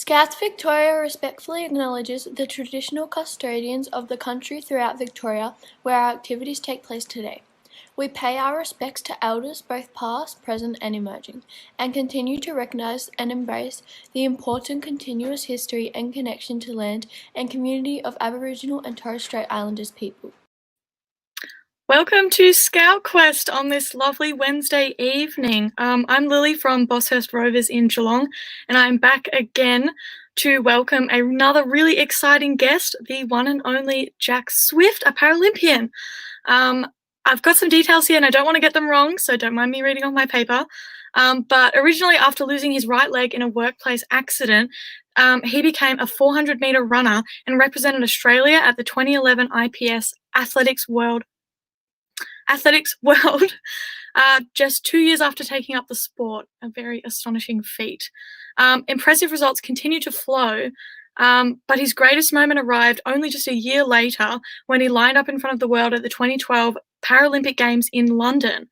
Scouts Victoria respectfully acknowledges the traditional custodians of the country throughout Victoria where our activities take place today. We pay our respects to elders both past, present and emerging, and continue to recognise and embrace the important continuous history and connection to land and community of Aboriginal and Torres Strait Islanders people. Welcome to Scout Quest on this lovely Wednesday evening. I'm Lily from Bosshurst Rovers in Geelong, and I'm back again to welcome another really exciting guest, the one and only Jack Swift, a Paralympian. I've got some details here and I don't want to get them wrong, so don't mind me reading off my paper. But originally, after losing his right leg in a workplace accident, he became a 400-metre runner and represented Australia at the 2011 IPC Athletics World just 2 years after taking up the sport. A very astonishing feat. Impressive results continue to flow, but his greatest moment arrived only just a year later when he lined up in front of the world at the 2012 Paralympic Games in London.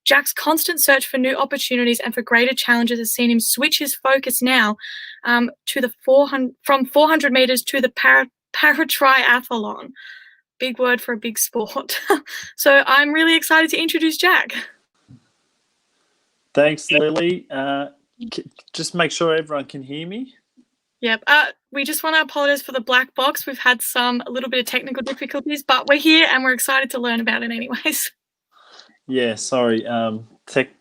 Jack's constant search for new opportunities and for greater challenges has seen him switch his focus now to from 400 metres to the paratriathlon. Big word for a big sport. So I'm really excited to introduce Jack. Thanks, Lily. Just make sure everyone can hear me. Yep. We just want to apologise for the black box. We've had a little bit of technical difficulties, but we're here and we're excited to learn about it anyways. Yeah, sorry.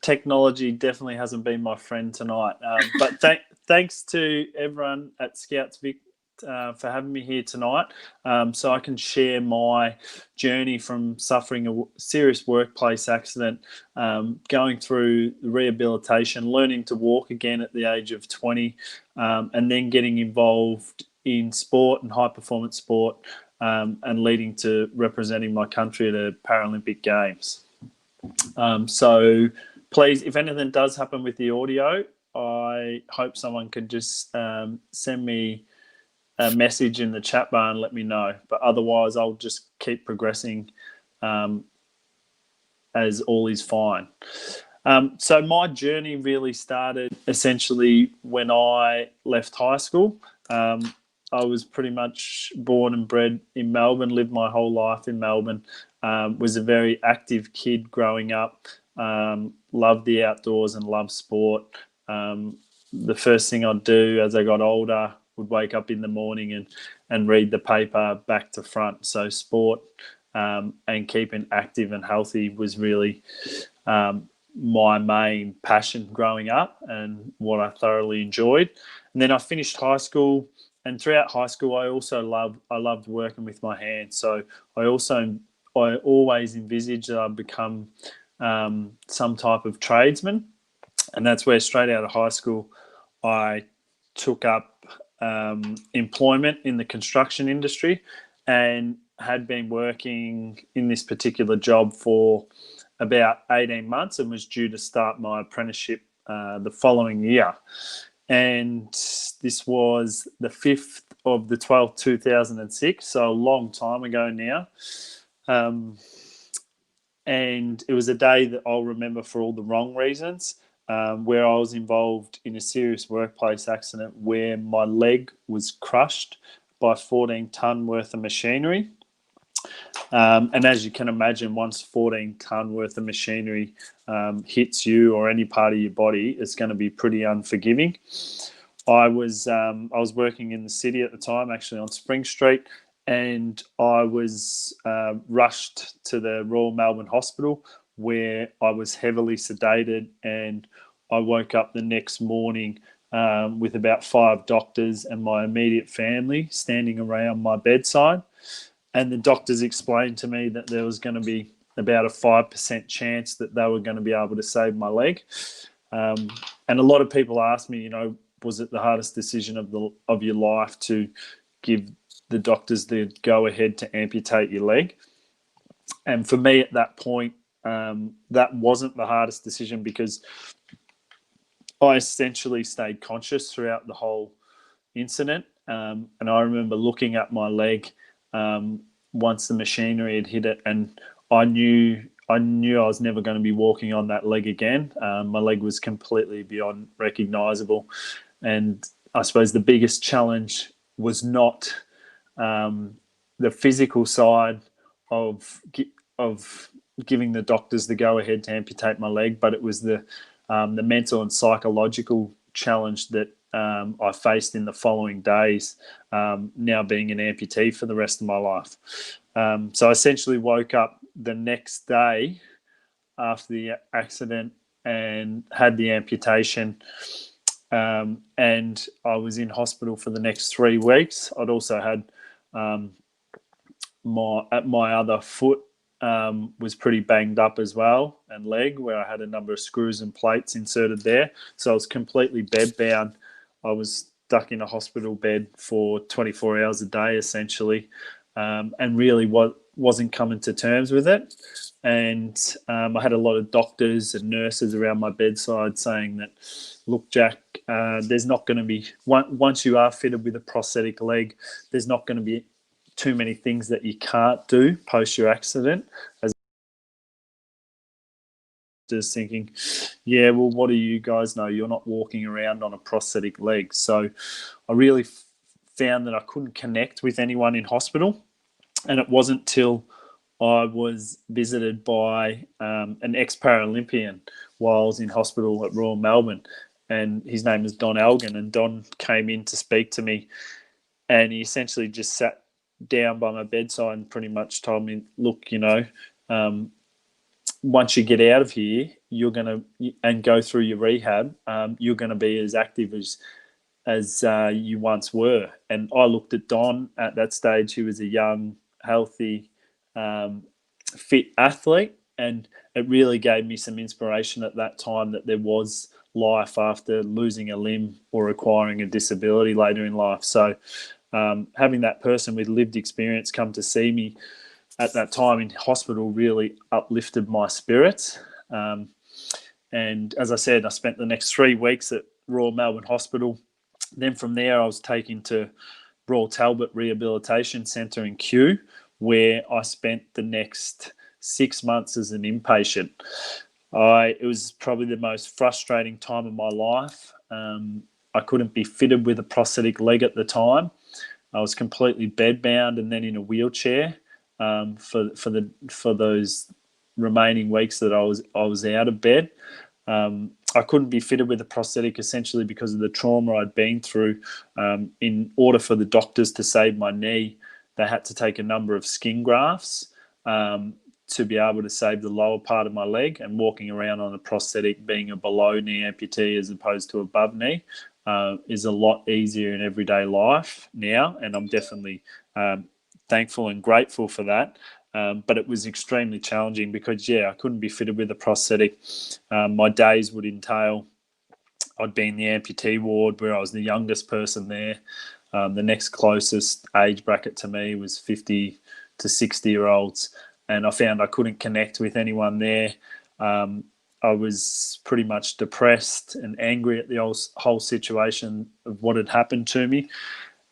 Technology definitely hasn't been my friend tonight. But thanks to everyone at Scouts Vic for having me here tonight, so I can share my journey from suffering a serious workplace accident, going through the rehabilitation, learning to walk again at the age of 20, and then getting involved in sport and high performance sport, and leading to representing my country at a Paralympic Games. So please, if anything does happen with the audio, I hope someone could just send me a message in the chat bar and let me know. But otherwise, I'll just keep progressing as all is fine. So my journey really started essentially when I left high school. I was pretty much born and bred in Melbourne, lived my whole life in Melbourne, was a very active kid growing up, loved the outdoors and loved sport. The first thing I'd do as I got older would wake up in the morning and read the paper back to front. So sport and keeping active and healthy was really my main passion growing up and what I thoroughly enjoyed. And then I finished high school, and throughout high school I loved working with my hands. So I always envisaged that I'd become some type of tradesman, and that's where straight out of high school I took up employment in the construction industry and had been working in this particular job for about 18 months and was due to start my apprenticeship the following year. And this was the 5th of the 12th, 2006, so a long time ago now. And it was a day that I'll remember for all the wrong reasons, where I was involved in a serious workplace accident where my leg was crushed by 14-ton worth of machinery. And as you can imagine, once 14-ton worth of machinery hits you or any part of your body, it's going to be pretty unforgiving. I was working in the city at the time, actually on Spring Street, and I was rushed to the Royal Melbourne Hospital, where I was heavily sedated, and I woke up the next morning with about 5 doctors and my immediate family standing around my bedside. And the doctors explained to me that there was going to be about a 5% chance that they were going to be able to save my leg. And a lot of people asked me, was it the hardest decision of your life to give the doctors the go-ahead to amputate your leg? And for me at that point, that wasn't the hardest decision, because I essentially stayed conscious throughout the whole incident. And I remember looking at my leg once the machinery had hit it, and I knew I was never going to be walking on that leg again. My leg was completely beyond recognisable. And I suppose the biggest challenge was not the physical side of giving the doctors the go ahead to amputate my leg, but it was the mental and psychological challenge that I faced in the following days, now being an amputee for the rest of my life. So I essentially woke up the next day after the accident and had the amputation, and I was in hospital for the next 3 weeks. I'd also had my other foot was pretty banged up as well, and leg, where I had a number of screws and plates inserted there. So I was completely bed bound. I was stuck in a hospital bed for 24 hours a day, essentially, and really wasn't coming to terms with it. And I had a lot of doctors and nurses around my bedside saying that, look, Jack, there's not going to be, once you are fitted with a prosthetic leg, there's not going to be too many things that you can't do post your accident. As just thinking, yeah, well, what do you guys know? You're not walking around on a prosthetic leg. So I really found that I couldn't connect with anyone in hospital. And it wasn't till I was visited by an ex-Paralympian while I was in hospital at Royal Melbourne, and his name is Don Elgin, and Don came in to speak to me, and he essentially just sat down by my bedside and pretty much told me, look, once you get out of here, you're going to, and go through your rehab, you're going to be as active as you once were. And I looked at Don at that stage. He was a young, healthy, fit athlete, and it really gave me some inspiration at that time that there was life after losing a limb or acquiring a disability later in life. So having that person with lived experience come to see me at that time in hospital really uplifted my spirits. And as I said, I spent the next 3 weeks at Royal Melbourne Hospital. Then from there, I was taken to Royal Talbot Rehabilitation Centre in Kew, where I spent the next 6 months as an inpatient. It was probably the most frustrating time of my life. I couldn't be fitted with a prosthetic leg at the time. I was completely bedbound and then in a wheelchair for those remaining weeks that I was out of bed. I couldn't be fitted with a prosthetic essentially because of the trauma I'd been through. In order for the doctors to save my knee, they had to take a number of skin grafts to be able to save the lower part of my leg, and walking around on a prosthetic, being a below knee amputee as opposed to above knee, is a lot easier in everyday life now, and I'm definitely thankful and grateful for that. But it was extremely challenging because, I couldn't be fitted with a prosthetic. My days would entail, I'd be in the amputee ward where I was the youngest person there. The next closest age bracket to me was 50 to 60-year-olds, and I found I couldn't connect with anyone there. I was pretty much depressed and angry at the whole situation of what had happened to me,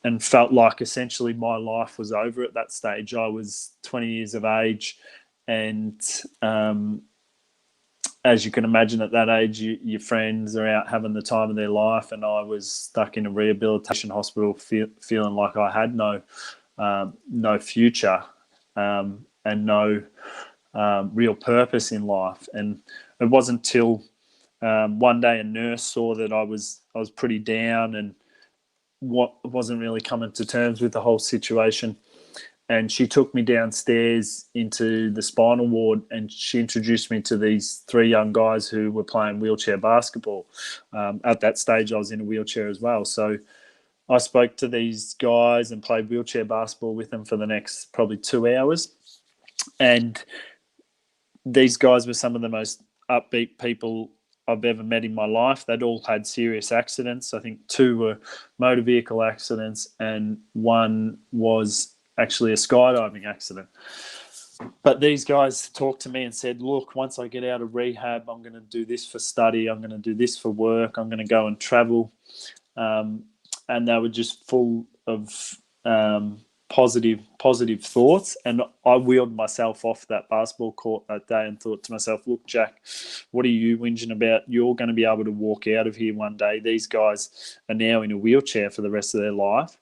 and felt like essentially my life was over at that stage. I was 20 years of age, and as you can imagine at that age, your friends are out having the time of their life, and I was stuck in a rehabilitation hospital feeling like I had no future and no real purpose in life. And it wasn't until one day a nurse saw that I was pretty down and wasn't really coming to terms with the whole situation, and she took me downstairs into the spinal ward, and she introduced me to these 3 young guys who were playing wheelchair basketball. At that stage, I was in a wheelchair as well. So I spoke to these guys and played wheelchair basketball with them for the next probably 2 hours. And these guys were some of the most upbeat people I've ever met in my life. They'd all had serious accidents. I think 2 were motor vehicle accidents, and 1 was actually a skydiving accident. But these guys talked to me and said, look, once I get out of rehab, I'm going to do this for study, I'm going to do this for work, I'm going to go and travel. And they were just full of positive thoughts, and I wheeled myself off that basketball court that day and thought to myself, look, Jack, what are you whinging about? You're going to be able to walk out of here one day. These guys are now in a wheelchair for the rest of their life,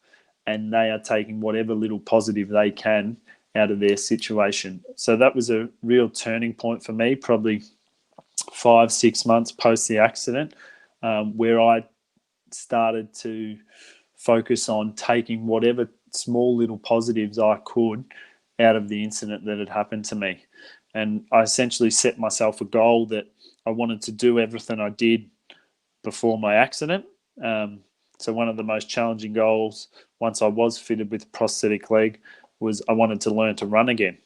and they are taking whatever little positive they can out of their situation. So that was a real turning point for me, probably 5-6 months post the accident, where I started to focus on taking whatever small little positives I could out of the incident that had happened to me. And I essentially set myself a goal that I wanted to do everything I did before my accident. So one of the most challenging goals, once I was fitted with a prosthetic leg, was I wanted to learn to run again.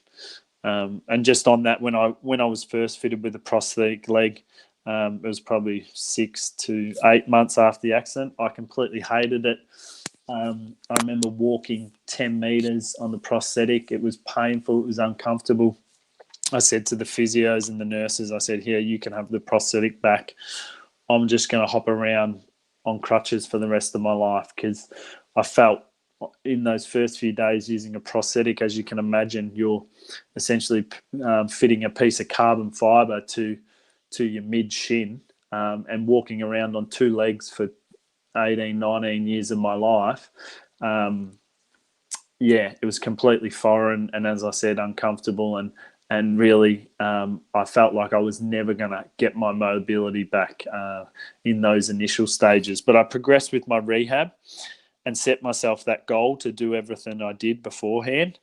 And just on that, when I was first fitted with a prosthetic leg, it was probably 6 to 8 months after the accident. I completely hated it. I remember walking 10 metres on the prosthetic. It was painful. It was uncomfortable. I said to the physios and the nurses, I said, here, you can have the prosthetic back. I'm just going to hop around on crutches for the rest of my life, because I felt in those first few days using a prosthetic, as you can imagine, you're essentially fitting a piece of carbon fibre to your mid-shin, and walking around on two legs for 18, 19 years of my life. It was completely foreign, and as I said, uncomfortable, and really I felt like I was never going to get my mobility back in those initial stages. But I progressed with my rehab and set myself that goal to do everything I did beforehand.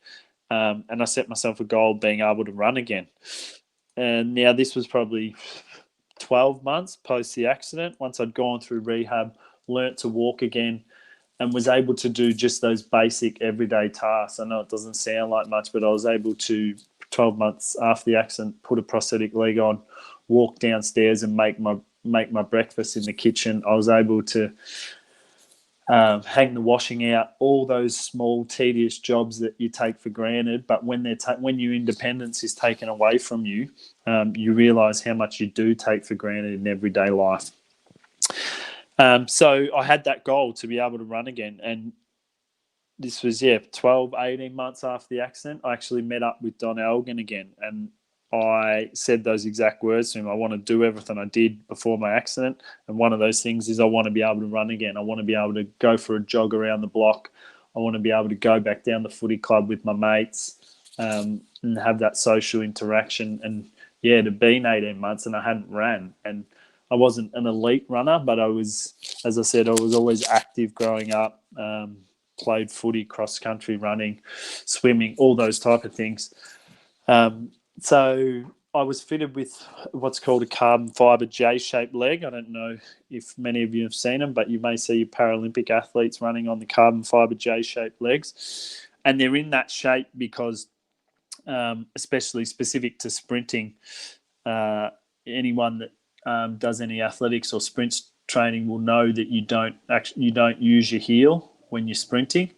And I set myself a goal of being able to run again. And now this was probably 12 months post the accident, once I'd gone through rehab, learnt to walk again, and was able to do just those basic everyday tasks. I know it doesn't sound like much, but I was able to, 12 months after the accident, put a prosthetic leg on, walk downstairs and make my breakfast in the kitchen. I was able to hang the washing out, all those small tedious jobs that you take for granted. But when your independence is taken away from you, you realise how much you do take for granted in everyday life. So I had that goal to be able to run again. And this was, 12, 18 months after the accident. I actually met up with Don Elgin again, and I said those exact words to him. I want to do everything I did before my accident. And one of those things is I want to be able to run again. I want to be able to go for a jog around the block. I want to be able to go back down the footy club with my mates, and have that social interaction. And it had been 18 months and I hadn't ran. And I wasn't an elite runner, but I was, as I said, I was always active growing up, played footy, cross country, running, swimming, all those type of things. So I was fitted with what's called a carbon fibre J-shaped leg. I don't know if many of you have seen them, but you may see Paralympic athletes running on the carbon fibre J-shaped legs. And they're in that shape because, especially specific to sprinting, anyone that does any athletics or sprints training will know that you don't use your heel when you're sprinting.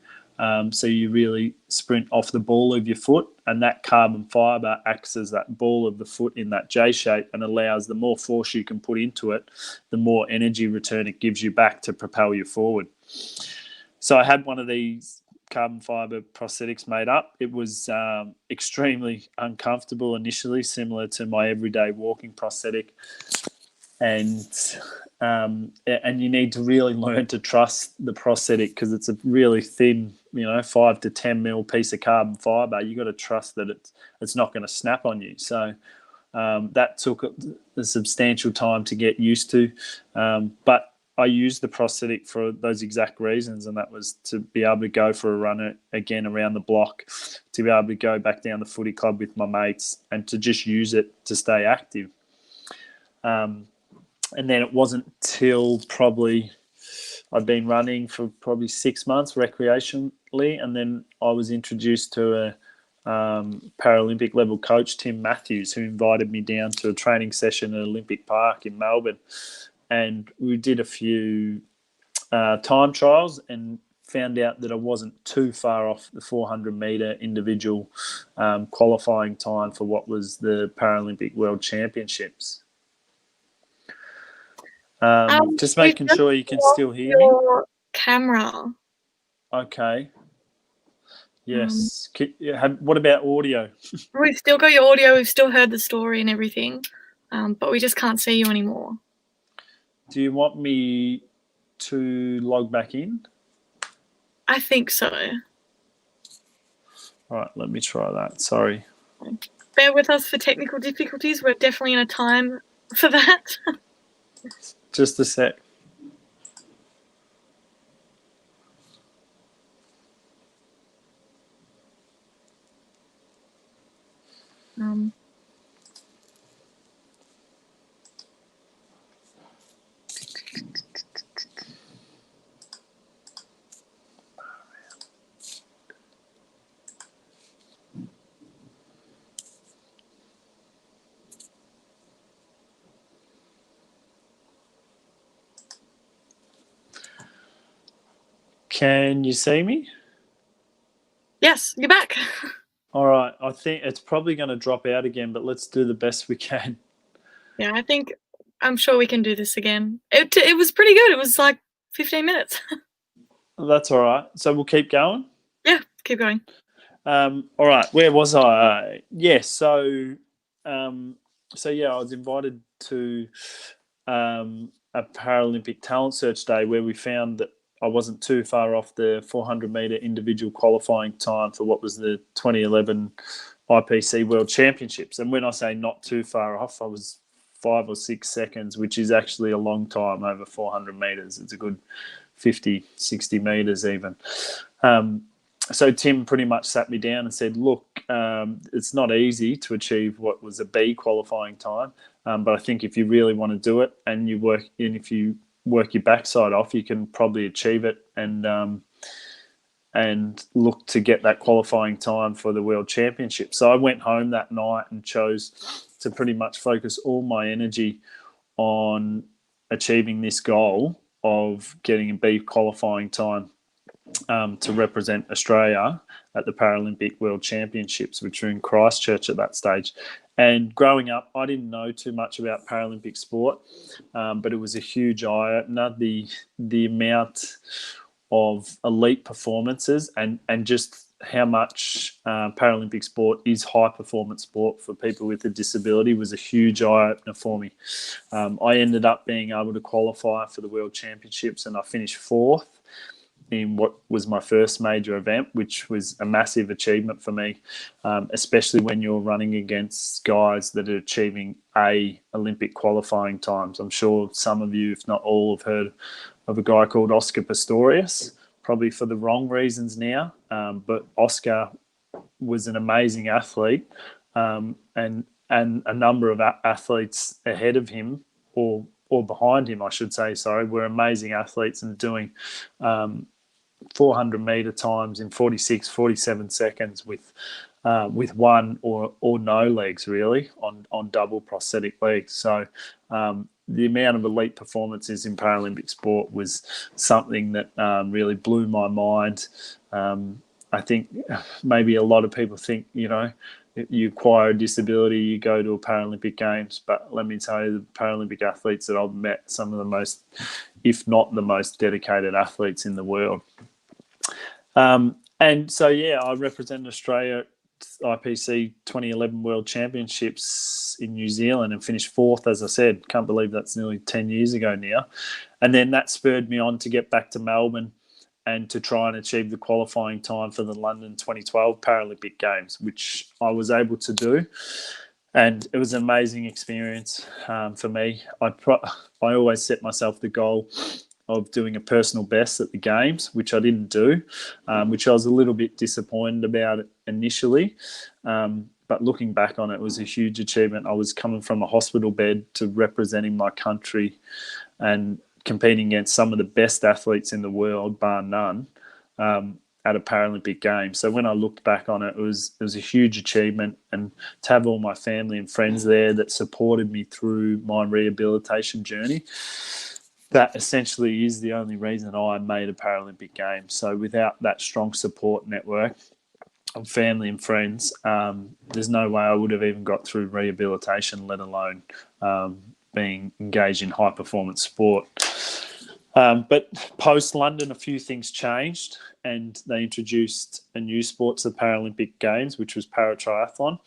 So you really sprint off the ball of your foot, and that carbon fibre acts as that ball of the foot in that J shape and allows the more force you can put into it, the more energy return it gives you back to propel you forward. So I had one of these carbon fibre prosthetics made up. It was extremely uncomfortable initially, similar to my everyday walking prosthetic. And you need to really learn to trust the prosthetic, because it's a really thin, 5 to 10 mil piece of carbon fibre. You got to trust that it's not going to snap on you. So that took a substantial time to get used to. But I used the prosthetic for those exact reasons, and that was to be able to go for a run again around the block, to be able to go back down the footy club with my mates, and to just use it to stay active. And then it wasn't till probably I'd been running for probably 6 months recreationally, and then I was introduced to a Paralympic level coach, Tim Matthews, who invited me down to a training session at Olympic Park in Melbourne. And we did a few time trials and found out that I wasn't too far off the 400 metre individual qualifying time for what was the Paralympic World Championships. Just making sure you can still hear me. Camera. Okay. Yes. What about audio? We've still got your audio. We've still heard the story and everything, but we just can't see you anymore. Do you want me to log back in? I think so. All right, let me try that. Sorry. Bear with us for technical difficulties. We're definitely in a time for that. Just a sec. Can you see me? Yes, you're back. All right. I think it's probably going to drop out again, but let's do the best we can. Yeah, I'm sure we can do this again. It was pretty good. It was like 15 minutes. That's all right. So we'll keep going? Yeah, keep going. All right. Where was I? Yes. So I was invited to a Paralympic talent search day where we found that I wasn't too far off the 400-metre individual qualifying time for what was the 2011 IPC World Championships. And when I say not too far off, I was 5 or 6 seconds, which is actually a long time over 400 metres. It's a good 50, 60 metres even. So Tim pretty much sat me down and said, look, it's not easy to achieve what was a B qualifying time, but I think if you really want to do it and if you work your backside off, you can probably achieve it and look to get that qualifying time for the World Championship. So I went home that night and chose to pretty much focus all my energy on achieving this goal of getting a B qualifying time to represent Australia at the Paralympic World Championships, which were in Christchurch at that stage. And growing up, I didn't know too much about Paralympic sport, but it was a huge eye-opener, the amount of elite performances and just how much Paralympic sport is high-performance sport for people with a disability was a huge eye-opener for me. I ended up being able to qualify for the World Championships and I finished 4th in what was my first major event, which was a massive achievement for me, especially when you're running against guys that are achieving Olympic qualifying times. I'm sure some of you, if not all, have heard of a guy called Oscar Pistorius, probably for the wrong reasons now, but Oscar was an amazing athlete, and a number of athletes ahead of him or behind him, I should say, were amazing athletes and doing 400 metre times in 46, 47 seconds with one or no legs really on double prosthetic legs. So the amount of elite performances in Paralympic sport was something that really blew my mind. I think maybe a lot of people think, you acquire a disability, you go to a Paralympic Games, but let me tell you, the Paralympic athletes that I've met, some of the most, if not the most dedicated athletes in the world. And so, I represented Australia at IPC 2011 World Championships in New Zealand and finished 4th, as I said. Can't believe that's nearly 10 years ago now. And then that spurred me on to get back to Melbourne and to try and achieve the qualifying time for the London 2012 Paralympic Games, which I was able to do. And it was an amazing experience for me. I always set myself the goal of doing a personal best at the Games, which I didn't do, which I was a little bit disappointed about it initially. But looking back on it, it was a huge achievement. I was coming from a hospital bed to representing my country and competing against some of the best athletes in the world, bar none, at a Paralympic game. So when I looked back on it, it was a huge achievement, and to have all my family and friends there that supported me through my rehabilitation journey, that essentially is the only reason I made a Paralympic game. So without that strong support network of family and friends, there's no way I would have even got through rehabilitation, let alone being engaged in high performance sport. But post-London, a few things changed, and they introduced a new sport to the Paralympic Games, which was paratriathlon.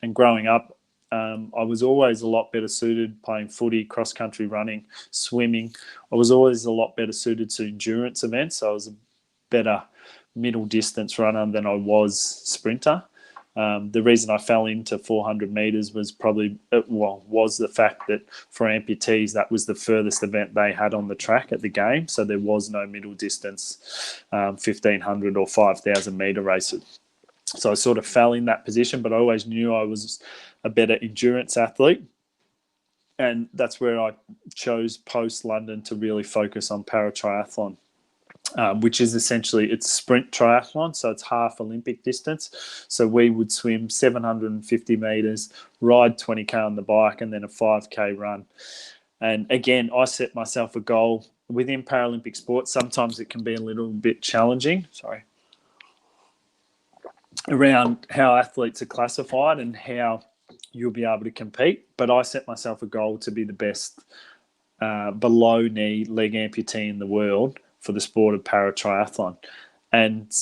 And growing up, I was always a lot better suited playing footy, cross-country running, swimming. I was always a lot better suited to endurance events. So I was a better middle distance runner than I was sprinter. The reason I fell into 400 metres was was the fact that for amputees, that was the furthest event they had on the track at the game. So there was no middle distance 1,500 or 5,000 metre races. So I sort of fell in that position, but I always knew I was a better endurance athlete. And that's where I chose post-London to really focus on paratriathlon. Which is essentially, it's sprint triathlon, so it's half Olympic distance. So we would swim 750 metres, ride 20k on the bike, and then a 5k run. And again, I set myself a goal within Paralympic sports. Sometimes it can be a little bit challenging, around how athletes are classified and how you'll be able to compete. But I set myself a goal to be the best below knee leg amputee in the world for the sport of paratriathlon. And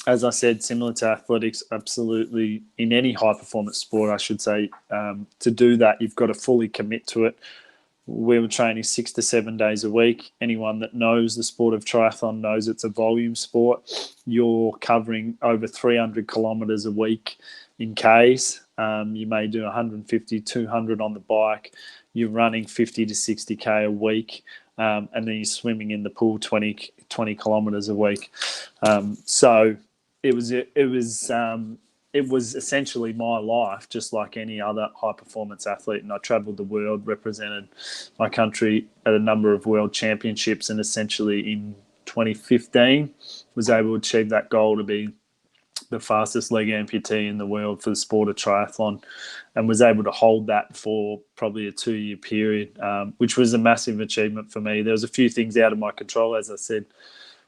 as I said, similar to athletics, absolutely in any high performance sport, I should say, to do that, you've got to fully commit to it. We were training 6 to 7 days a week. Anyone that knows the sport of triathlon knows it's a volume sport. You're covering over 300 kilometres a week in Ks. You may do 150, 200 on the bike. You're running 50 to 60k a week. And then you're swimming in the pool 20 kilometres a week. So it was essentially my life, just like any other high performance athlete. And I travelled the world, represented my country at a number of world championships, and essentially in 2015 was able to achieve that goal to be the fastest leg amputee in the world for the sport of triathlon, and was able to hold that for probably a 2-year period, which was a massive achievement for me. There was a few things out of my control, as I said,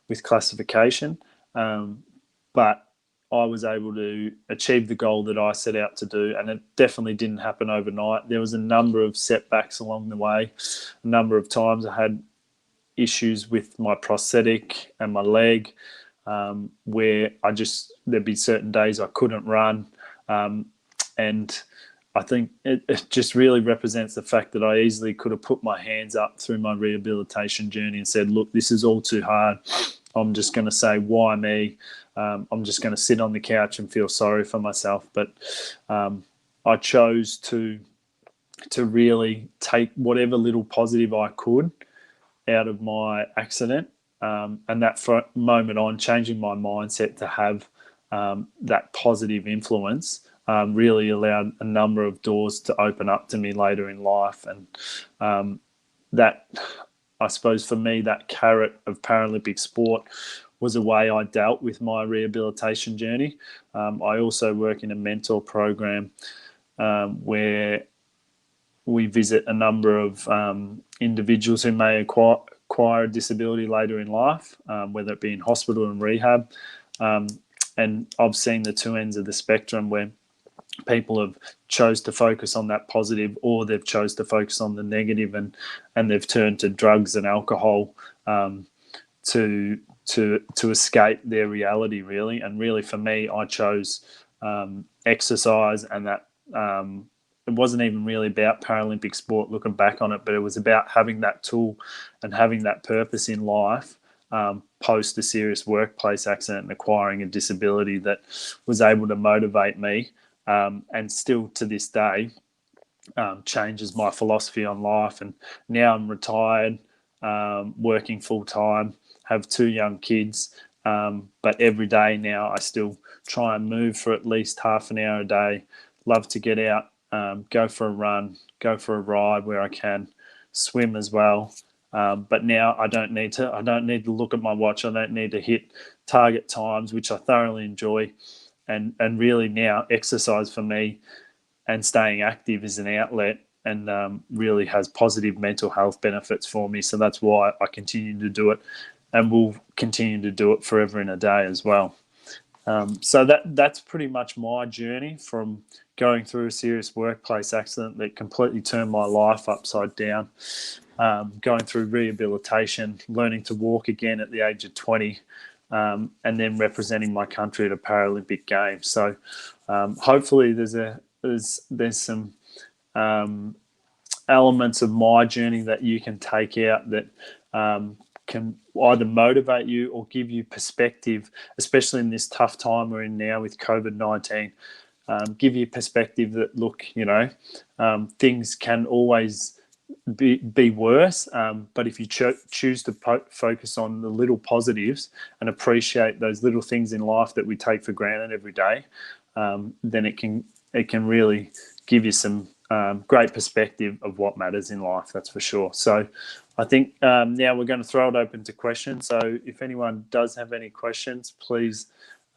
with classification, but I was able to achieve the goal that I set out to do, and it definitely didn't happen overnight. There was a number of setbacks along the way. A number of times I had issues with my prosthetic and my leg, where there'd be certain days I couldn't run. And I think it just really represents the fact that I easily could have put my hands up through my rehabilitation journey and said, look, this is all too hard. I'm just going to say, why me? I'm just going to sit on the couch and feel sorry for myself. But I chose to really take whatever little positive I could out of my accident. And that moment on, changing my mindset to have that positive influence really allowed a number of doors to open up to me later in life. And that, I suppose for me, that carrot of Paralympic sport was a way I dealt with my rehabilitation journey. I also work in a mentor program where we visit a number of individuals who may acquire a disability later in life, whether it be in hospital and rehab. And I've seen the two ends of the spectrum where people have chose to focus on that positive, or they've chose to focus on the negative, and they've turned to drugs and alcohol to escape their reality, really. And really for me, I chose exercise, and that it wasn't even really about Paralympic sport looking back on it, but it was about having that tool and having that purpose in life post a serious workplace accident and acquiring a disability that was able to motivate me, and still to this day changes my philosophy on life. And now I'm retired, working full time, have 2 young kids, but every day now I still try and move for at least half an hour a day. Love to get out, go for a run, go for a ride where I can, swim as well. But now I don't need to look at my watch. I don't need to hit target times, which I thoroughly enjoy. And really now exercise for me and staying active is an outlet, and really has positive mental health benefits for me. So that's why I continue to do it, and will continue to do it forever and a day as well. So that's pretty much my journey from going through a serious workplace accident that completely turned my life upside down, going through rehabilitation, learning to walk again at the age of 20, and then representing my country at a Paralympic Games. So hopefully there's some elements of my journey that you can take out that can either motivate you or give you perspective, especially in this tough time we're in now with COVID-19. Give you perspective that, look, things can always be worse, but if you choose to focus on the little positives and appreciate those little things in life that we take for granted every day, then it can really give you some great perspective of what matters in life, that's for sure. So I think now we're going to throw it open to questions. So if anyone does have any questions, please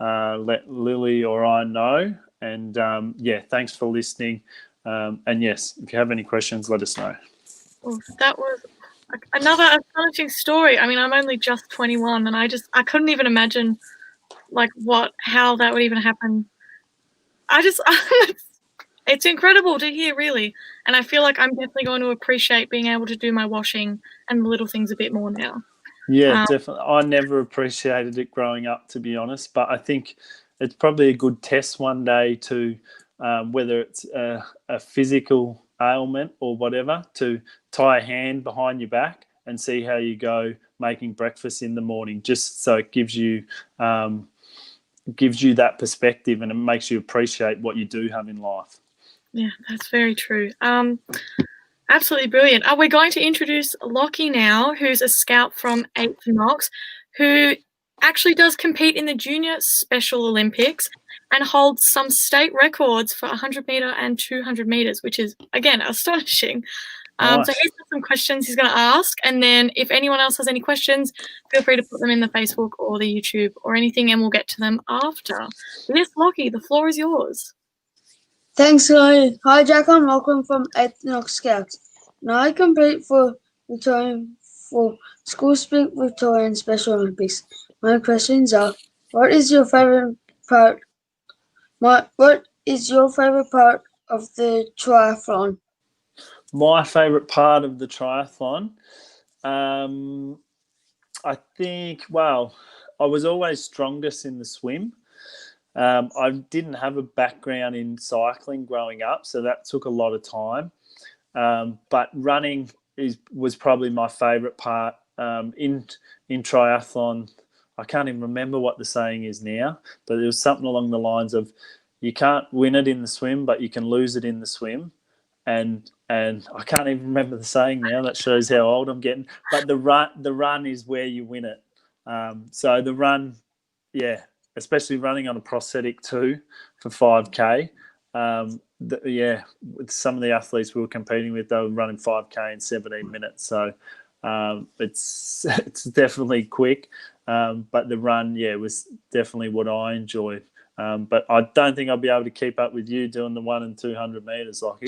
let Lily or I know. And thanks for listening. And yes, if you have any questions, let us know. Well, that was another astonishing story. I mean, I'm only just 21, and I couldn't even imagine how that would even happen. It's incredible to hear, really. And I feel like I'm definitely going to appreciate being able to do my washing and the little things a bit more now. Yeah, definitely. I never appreciated it growing up, to be honest, but I think it's probably a good test one day to, whether it's a physical ailment or whatever, to tie a hand behind your back and see how you go making breakfast in the morning, just so it gives you that perspective and it makes you appreciate what you do have in life. Yeah, that's very true. Absolutely brilliant. We're going to introduce Lockie now, who's a scout from 8 Knox, who actually does compete in the Junior Special Olympics and holds some state records for 100 metre and 200 metres, which is, again, astonishing. Nice. So he's got some questions he's going to ask, and then if anyone else has any questions, feel free to put them in the Facebook or the YouTube or anything, and we'll get to them after. Yes, Lockie, the floor is yours. Thanks, Laurie. Hi, Jack, and welcome from 8 Knox Scouts. Now I compete for School Speak Victorian Special Olympics. My questions are: what is your favorite part? What is your favorite part of the triathlon? My favorite part of the triathlon, I think, I was always strongest in the swim. I didn't have a background in cycling growing up, so that took a lot of time. But running was probably my favourite part. In triathlon, I can't even remember what the saying is now, but it was something along the lines of, you can't win it in the swim, but you can lose it in the swim. And I can't even remember the saying now. That shows how old I'm getting. But the run is where you win it. So the run, especially running on a prosthetic too for 5K. With some of the athletes we were competing with, they were running 5K in 17 minutes. So it's definitely quick. But the run, was definitely what I enjoyed. But I don't think I'll be able to keep up with you doing the 100 and 200 metres, Lockie.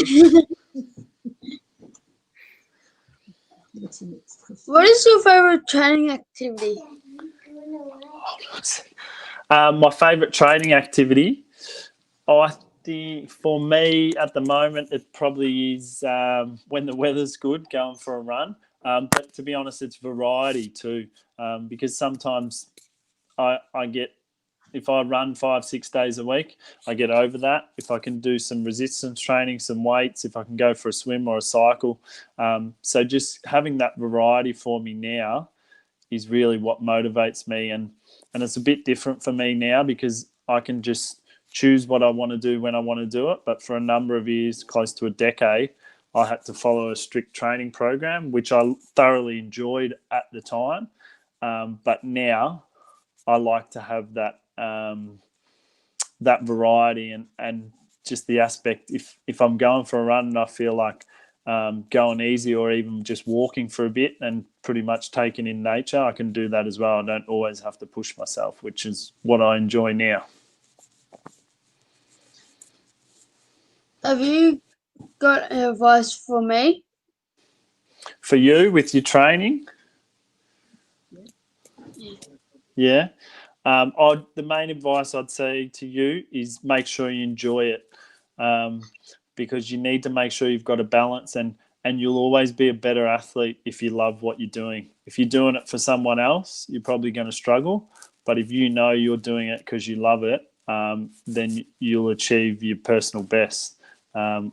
What is your favorite training activity? My favourite training activity, I think for me at the moment, it probably is when the weather's good, going for a run. But to be honest, it's variety too, because sometimes I get, if I run 5-6 days a week, I get over that. If I can do some resistance training, some weights, if I can go for a swim or a cycle. So just having that variety for me now is really what motivates me. And it's a bit different for me now because I can just choose what I want to do when I want to do it. But for a number of years, close to a decade, I had to follow a strict training program, which I thoroughly enjoyed at the time. But now I like to have that that variety and just the aspect. If I'm going for a run and I feel like going easy or even just walking for a bit and pretty much taking in nature, I can do that as well. I don't always have to push myself, which is what I enjoy now. Have you got advice for me? For you with your training? Yeah. The main advice I'd say to you is make sure you enjoy it, because you need to make sure you've got a balance, and you'll always be a better athlete if you love what you're doing. If you're doing it for someone else, you're probably going to struggle. But if you know you're doing it because you love it, then you'll achieve your personal best,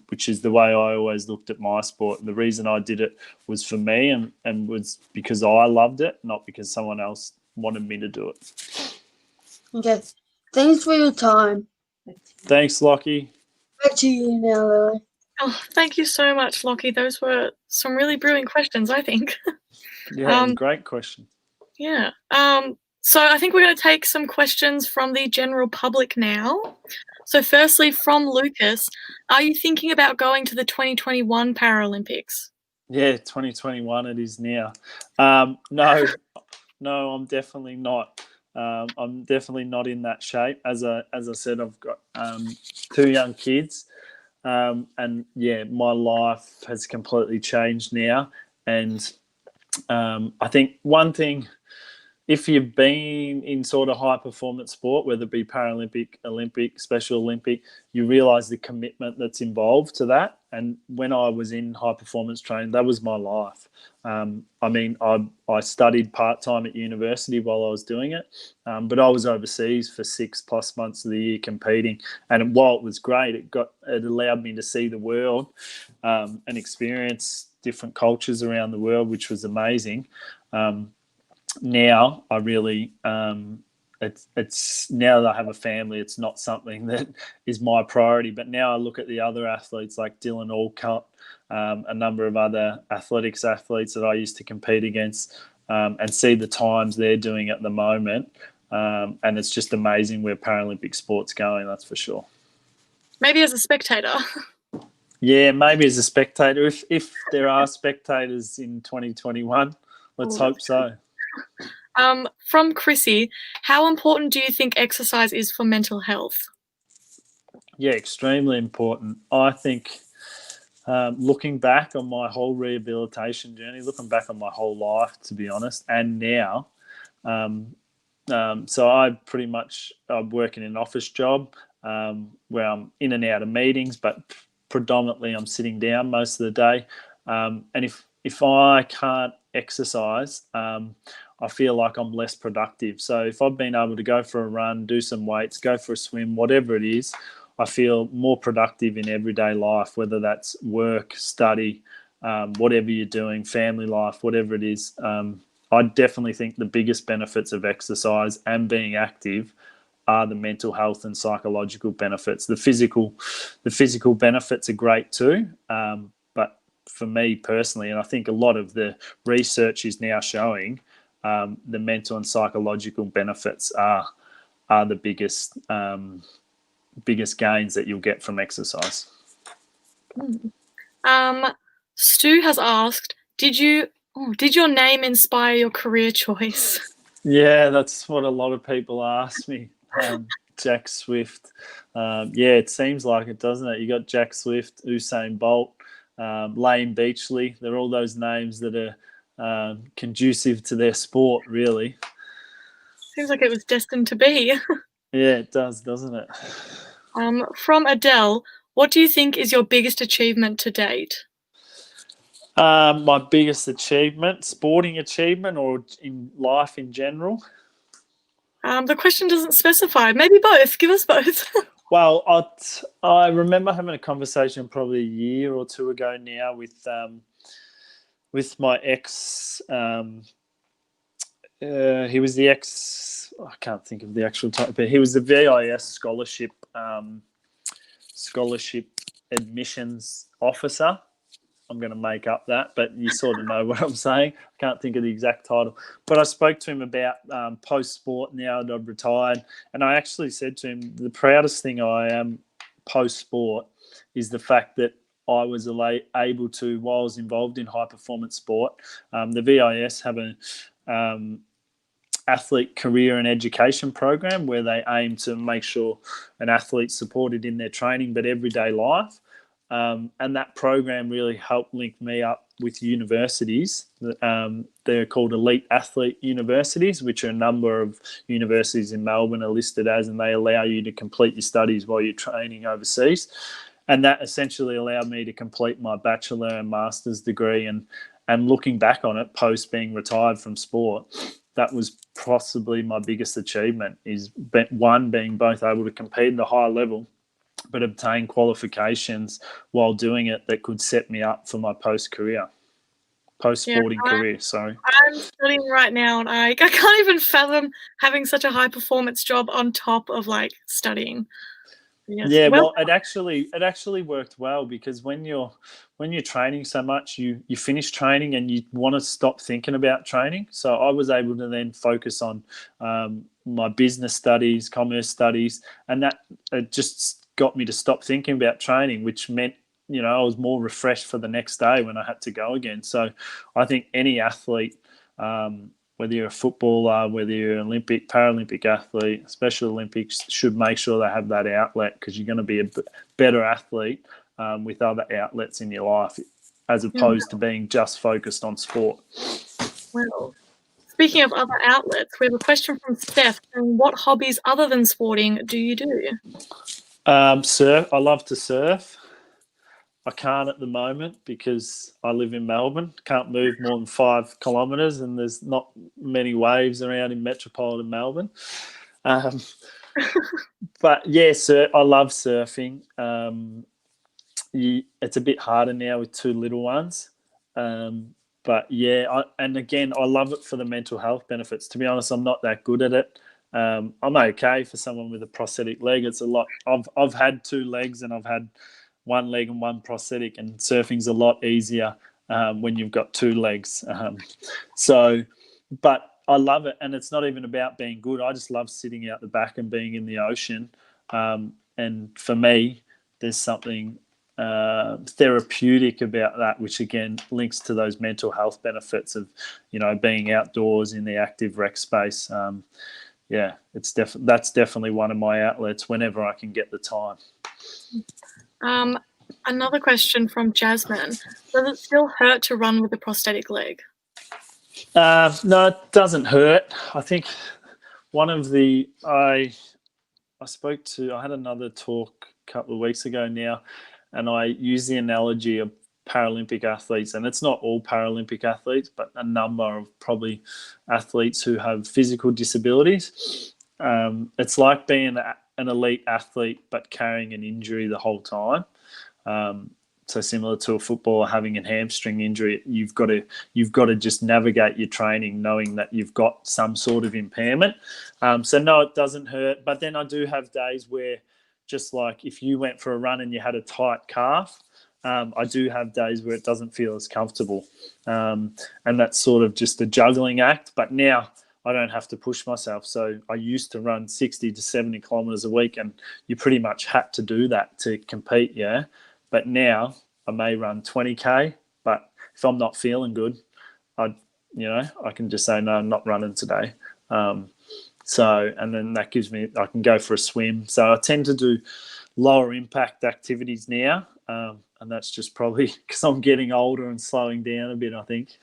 which is the way I always looked at my sport. The reason I did it was for me and was because I loved it, not because someone else wanted me to do it. Okay. Thanks for your time. Thanks, Lockie. Back to you now, Lily. Oh, thank you so much, Lockie. Those were some really brilliant questions, I think. Yeah, great question. Yeah. So I think we're going to take some questions from the general public now. So firstly, from Lucas, are you thinking about going to the 2021 Paralympics? Yeah, 2021 it is now. No, I'm definitely not. I'm definitely not in that shape. As I said, I've got 2 young kids, and yeah, my life has completely changed now. And I think one thing, if you've been in sort of high performance sport, whether it be Paralympic, Olympic, Special Olympic, you realise the commitment that's involved to that. And when I was in high performance training, that was my life. I mean, I studied part-time at university while I was doing it, but I was overseas for 6+ months of the year competing. And while it was great, it allowed me to see the world and experience different cultures around the world, which was amazing. Now I really it's now that I have a family, it's not something that is my priority. But now I look at the other athletes like Dylan Alcott, a number of other athletics athletes that I used to compete against, and see the times they're doing at the moment, and it's just amazing where Paralympic sport's going. That's for sure. Maybe as a spectator. Yeah, maybe as a spectator. If there are spectators in 2021, let's hope so. From Chrissy, how important do you think exercise is for mental health? Yeah, extremely important. I think looking back on my whole rehabilitation journey, looking back on my whole life, to be honest, and now, so I'm working in an office job where I'm in and out of meetings, but predominantly I'm sitting down most of the day. And if I can't exercise, I feel like I'm less productive. So if I've been able to go for a run, do some weights, go for a swim, whatever it is, I feel more productive in everyday life, whether that's work, study, whatever you're doing, family life, whatever it is. I definitely think the biggest benefits of exercise and being active are the mental health and psychological benefits. The physical benefits are great too, but for me personally, and I think a lot of the research is now showing, the mental and psychological benefits are the biggest gains that you'll get from exercise. Stu has asked, did your name inspire your career choice? Yeah, that's what a lot of people ask me. Jack Swift. Yeah, it seems like it, doesn't it? You got Jack Swift, Usain Bolt, Lane Beachley. They're all those names that are conducive to their sport, really. Seems like it was destined to be. Yeah, it does, doesn't it? From Adele, what do you think is your biggest achievement to date? My biggest achievement, sporting achievement, or in life in general? The question doesn't specify. Maybe both. Give us both. Well, I remember having a conversation probably a year or two ago now with my ex. He was the ex. I can't think of the actual type, but he was the VIS scholarship admissions officer. I'm going to make up that, but you sort of know what I'm saying. I can't think of the exact title. But I spoke to him about post-sport now that I've retired, and I actually said to him, the proudest thing I am post-sport is the fact that I was able to, while I was involved in high-performance sport, the VIS have an athlete career and education program where they aim to make sure an athlete's supported in their training but everyday life. And that program really helped link me up with universities. They're called elite athlete universities, which are a number of universities in Melbourne are listed as, and they allow you to complete your studies while you're training overseas. And that essentially allowed me to complete my bachelor and master's degree. And looking back on it, post being retired from sport, that was possibly my biggest achievement, is one, being both able to compete at a high level, but obtain qualifications while doing it that could set me up for my post-sporting career. Sorry. I'm studying right now, and I can't even fathom having such a high-performance job on top of, like, studying. Yes. Yeah, well, it actually worked well, because when you're training so much, you finish training and you want to stop thinking about training. So I was able to then focus on my business studies, commerce studies, and that it just got me to stop thinking about training, which meant, you know, I was more refreshed for the next day when I had to go again. So I think any athlete, whether you're a footballer, whether you're an Olympic, Paralympic athlete, Special Olympics, should make sure they have that outlet, because you're going to be a better athlete with other outlets in your life, as opposed to being just focused on sport. Well, speaking of other outlets, we have a question from Steph. What hobbies other than sporting do you do? Surf. I love to surf. I can't at the moment because I live in Melbourne. Can't move more than 5 kilometres, and there's not many waves around in metropolitan Melbourne. But yeah, I love surfing. It's a bit harder now with 2 little ones. But yeah, and again, I love it for the mental health benefits. To be honest, I'm not that good at it. I'm okay for someone with a prosthetic leg. It's a lot. I've had 2 legs, and I've had 1 leg and 1 prosthetic, and surfing's a lot easier when you've got 2 legs. But I love it, and it's not even about being good. I just love sitting out the back and being in the ocean. And for me, there's something therapeutic about that, which again links to those mental health benefits of, you know, being outdoors in the active rec space. Yeah, that's definitely one of my outlets whenever I can get the time. Another question from Jasmine. Does it still hurt to run with a prosthetic leg? No, it doesn't hurt. I think one of the I had another talk a couple of weeks ago now, and I used the analogy of Paralympic athletes, and it's not all Paralympic athletes, but a number of probably athletes who have physical disabilities. It's like being an elite athlete but carrying an injury the whole time. So similar to a footballer having a hamstring injury, you've got to just navigate your training knowing that you've got some sort of impairment. So no, it doesn't hurt. But then I do have days where, just like if you went for a run and you had a tight calf, I do have days where it doesn't feel as comfortable. And that's sort of just a juggling act. But now I don't have to push myself. So I used to run 60 to 70 kilometres a week, and you pretty much had to do that to compete, yeah. But now I may run 20K, but if I'm not feeling good, I can just say, no, I'm not running today. And then that gives me, I can go for a swim. So I tend to do lower impact activities now. And that's just probably because I'm getting older and slowing down a bit, I think.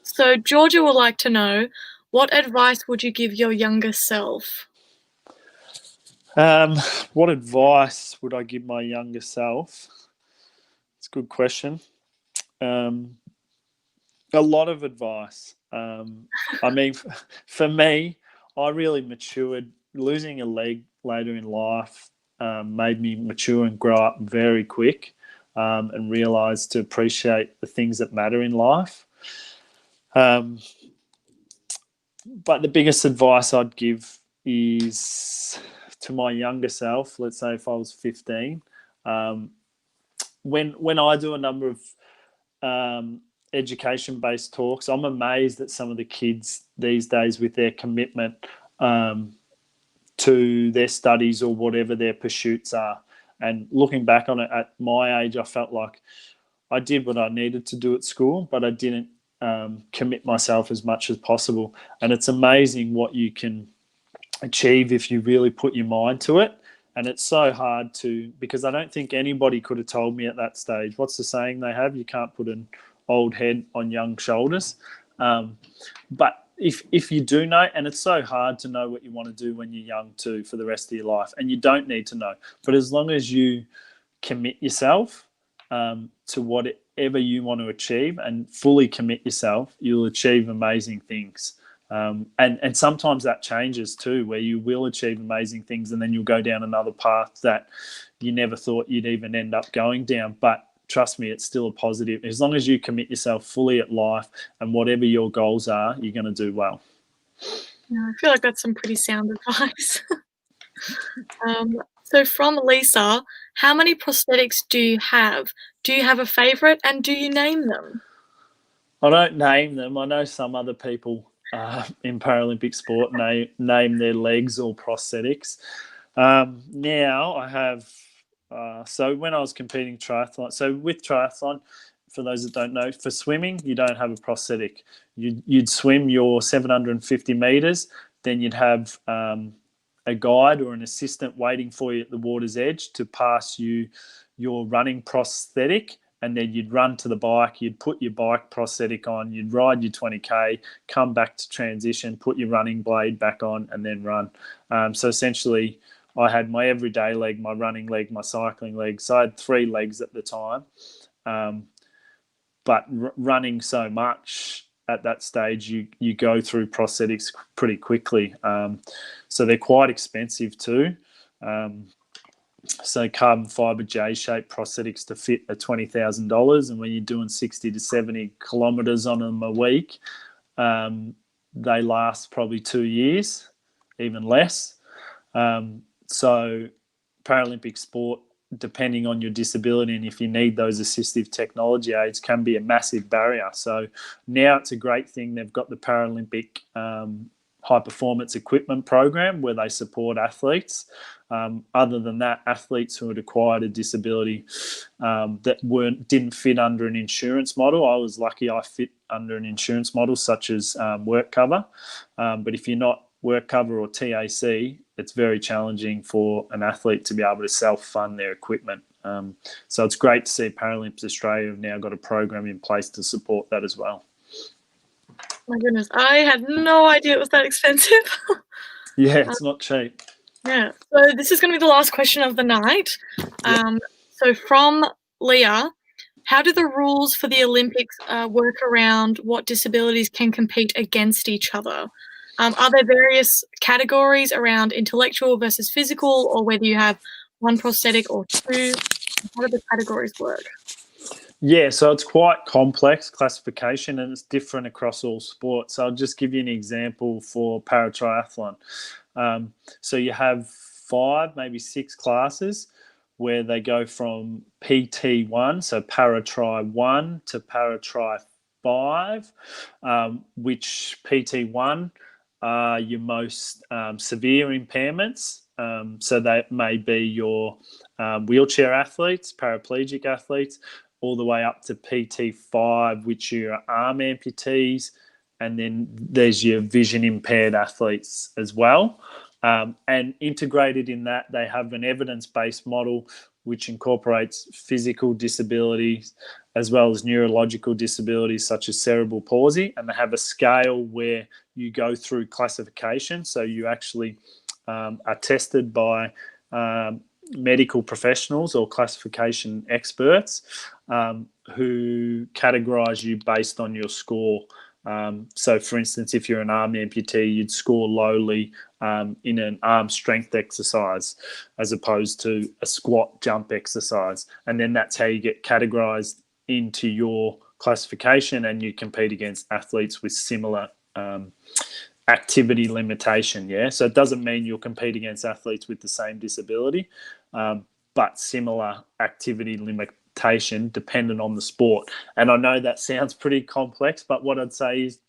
So Georgia would like to know, what advice would you give your younger self? What advice would I give my younger self? It's a good question. A lot of advice. I mean, for me, I really matured. Losing a leg later in life made me mature and grow up very quick, and realise to appreciate the things that matter in life. But the biggest advice I'd give is to my younger self. Let's say if I was 15, when I do a number of education-based talks, I'm amazed at some of the kids these days with their commitment to their studies or whatever their pursuits are. And looking back on it, at my age, I felt like I did what I needed to do at school, but I didn't commit myself as much as possible. And it's amazing what you can achieve if you really put your mind to it. And it's so hard because I don't think anybody could have told me at that stage. What's the saying they have? You can't put an old head on young shoulders. But if you do know, and it's so hard to know what you want to do when you're young too for the rest of your life, and you don't need to know. But as long as you commit yourself to whatever you want to achieve and fully commit yourself, you'll achieve amazing things. And sometimes that changes too, where you will achieve amazing things and then you'll go down another path that you never thought you'd even end up going down. But trust me, it's still a positive. As long as you commit yourself fully at life and whatever your goals are, you're going to do well. Yeah, I feel like that's some pretty sound advice. So from Lisa, how many prosthetics do you have? Do you have a favourite and do you name them? I don't name them. I know some other people in Paralympic sport name their legs or prosthetics. Now I have, so when I was competing triathlon, so with triathlon, for those that don't know, for swimming, you don't have a prosthetic. You'd swim your 750 metres, then you'd have a guide or an assistant waiting for you at the water's edge to pass you your running prosthetic, and then you'd run to the bike, you'd put your bike prosthetic on, you'd ride your 20K, come back to transition, put your running blade back on, and then run. So essentially, I had my everyday leg, my running leg, my cycling leg. So I had 3 legs at the time. But running so much at that stage, you go through prosthetics pretty quickly. So they're quite expensive too. So carbon fibre J-shaped prosthetics to fit are $20,000, and when you're doing 60 to 70 kilometres on them a week, they last probably 2 years, even less. So Paralympic sport, depending on your disability and if you need those assistive technology aids, can be a massive barrier. So now it's a great thing. They've got the Paralympic high performance equipment program where they support athletes. Other than that, athletes who had acquired a disability that didn't fit under an insurance model. I was lucky I fit under an insurance model such as work cover. But if you're not work cover or TAC, it's very challenging for an athlete to be able to self-fund their equipment. So it's great to see Paralympics Australia have now got a program in place to support that as well. My goodness, I had no idea it was that expensive. Yeah, it's not cheap. Yeah, so this is going to be the last question of the night. So from Leah, how do the rules for the Olympics work around what disabilities can compete against each other? Are there various categories around intellectual versus physical, or whether you have one prosthetic or 2? How do the categories work? Yeah, so it's quite complex classification and it's different across all sports. So I'll just give you an example for paratriathlon. So you have 5, maybe 6 classes where they go from PT1, so Paratri 1 to Paratri 5, which PT1 are your most severe impairments. So that may be your wheelchair athletes, paraplegic athletes, all the way up to PT5, which are your arm amputees, and then there's your vision impaired athletes as well. And integrated in that, they have an evidence-based model which incorporates physical disabilities as well as neurological disabilities such as cerebral palsy, and they have a scale where you go through classification. So you actually are tested by medical professionals or classification experts who categorise you based on your score. So, for instance, if you're an arm amputee, you'd score lowly in an arm strength exercise as opposed to a squat jump exercise. And then that's how you get categorised into your classification, and you compete against athletes with similar activity limitation. Yeah, so it doesn't mean you'll compete against athletes with the same disability, but similar activity limitation dependent on the sport. And I know that sounds pretty complex, but what I'd say is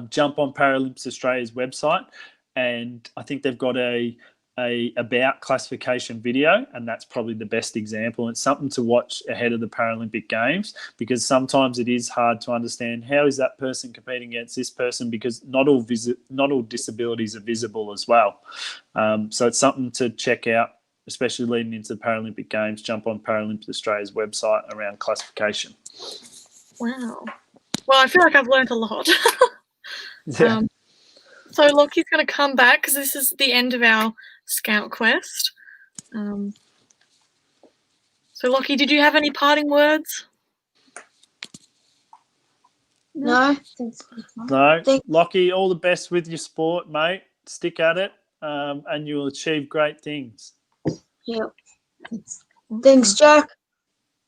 jump on Paralympics Australia's website, and I think they've got a about classification video, and that's probably the best example. It's something to watch ahead of the Paralympic Games, because sometimes it is hard to understand how is that person competing against this person, because not all disabilities are visible as well. So it's something to check out especially leading into the Paralympic Games, jump on Paralympic Australia's website around classification. Wow. Well, I feel like I've learned a lot. Yeah. So Lockie's going to come back because this is the end of our Scout Quest. So Lockie, did you have any parting words? No. No. Lockie, all the best with your sport, mate. Stick at it, and you'll achieve great things. Yep. Thanks, Jack.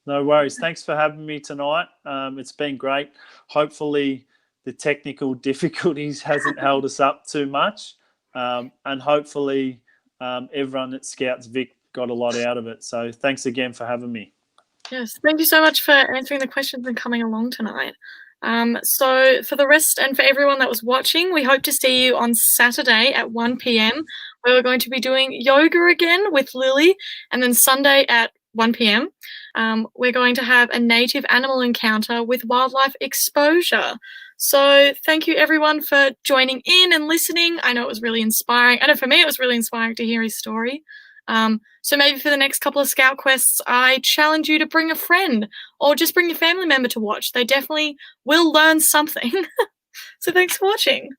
No worries. Thanks for having me tonight. It's been great. Hopefully the technical difficulties hasn't held us up too much, and hopefully everyone at Scouts Vic got a lot out of it. So thanks again for having me. Yes, thank you so much for answering the questions and coming along tonight. So for the rest and for everyone that was watching, we hope to see you on Saturday at 1 p.m. where we're going to be doing yoga again with Lily, and then Sunday at 1 p.m. We're going to have a native animal encounter with wildlife exposure. So thank you everyone for joining in and listening. I know it was really inspiring. I know for me it was really inspiring to hear his story. So maybe for the next couple of Scout Quests, I challenge you to bring a friend or just bring your family member to watch. They definitely will learn something. So thanks for watching.